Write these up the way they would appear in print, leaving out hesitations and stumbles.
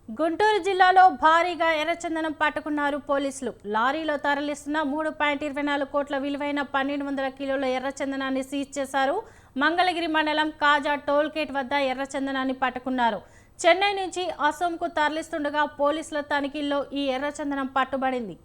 గుంటూరు జిల్లాలో భారీగా ఎర్రచందనం పట్టుకున్నారు పోలీసులు. లారీలో తరలిస్తున్న 3.24 కోట్ల విలువైన 1200 కిలోల ఎర్రచందనాన్ని సీజ్ చేశారు. మంగళగిరి మండలం కాజా టోల్ గేట్ వద్ద ఎర్రచందనాన్ని పట్టుకున్నారు. చెన్నై నుంచి అసోంకు తరలిస్తుండగా పోలీసుల తనిఖీల్లో ఈ ఎర్రచందనం పట్టుబడింది.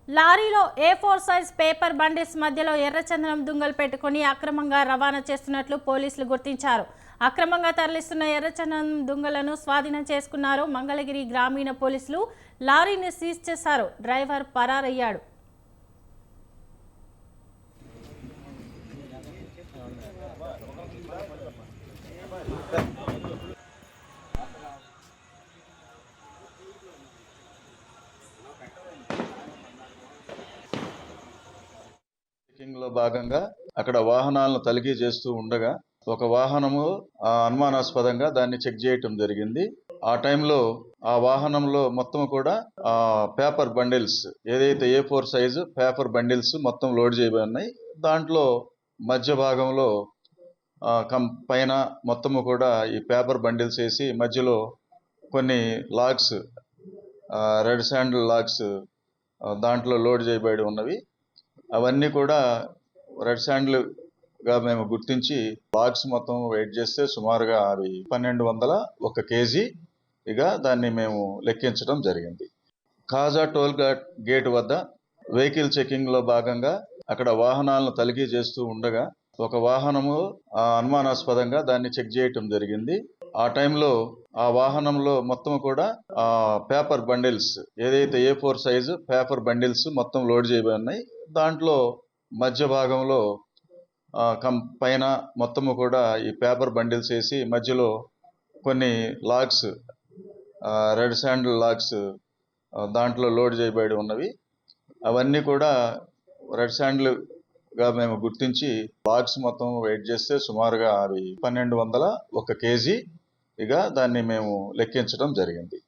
లారీలో A4 సైజ్ పేపర్ బండిల్స్ మధ్యలో ఎర్రచందనం దుంగలు పెట్టుకుని అక్రమంగా రవాణా చేస్తున్నట్లు పోలీసులు గుర్తించారు. అక్రమంగా తరలిస్తున్న ఎర్రచందనం దుంగలను స్వాధీనం చేసుకున్నారు. మంగళగిరి గ్రామీణ పోలీసులు లారీని సీజ్ చేశారు. డ్రైవర్ పరారయ్యాడు. లో భాగంగా అక్కడ వాహనాలను తనిఖీ చేస్తూ ఉండగా ఒక వాహనము అనుమానాస్పదంగా దాన్ని చెక్ చేయటం జరిగింది. ఆ టైంలో ఆ వాహనంలో మొత్తం కూడా పేపర్ బండిల్స్ ఏదైతే A4 సైజు పేపర్ బండిల్స్ మొత్తం లోడ్ చేయబడి ఉన్నాయి. దాంట్లో మధ్య భాగంలో పైన మొత్తము కూడా ఈ పేపర్ బండిల్స్ వేసి మధ్యలో కొన్ని లాగ్స్ రెడ్ శాండిల్ లాగ్స్ దాంట్లో లోడ్ చేయబడి ఉన్నవి. అవన్నీ కూడా రెడ్ శాండిల్ గా మేము గుర్తించి బాక్స్ మొత్తం వెయిట్ చేస్తే సుమారుగా అవి 1201 కేజీగా దాన్ని మేము లెక్కించడం జరిగింది. కాజా టోల్ గేట్ వద్ద వెహికల్ చెకింగ్ లో భాగంగా అక్కడ వాహనాలను తనిఖీ చేస్తూ ఉండగా ఒక వాహనము అనుమానాస్పదంగా దాన్ని చెక్ చేయటం జరిగింది. ఆ టైంలో ఆ వాహనంలో మొత్తం కూడా పేపర్ బండిల్స్ ఏదైతే A4 సైజు పేపర్ బండిల్స్ మొత్తం లోడ్ చేయబడి ఉన్నాయి. దాంట్లో మధ్య భాగంలో పైన మొత్తము కూడా ఈ పేపర్ బండిల్స్ వేసి మధ్యలో కొన్ని లాగ్స్ రెడ్ శాండిల్ లాగ్స్ దాంట్లో లోడ్ చేయబడి ఉన్నవి. అవన్నీ కూడా రెడ్ శాండిల్ గా మేము గుర్తించి బాక్స్ మొత్తం వెయిట్ చేస్తే సుమారుగా అవి 1201 కేజీగా దాన్ని మేము లెక్కించడం జరిగింది.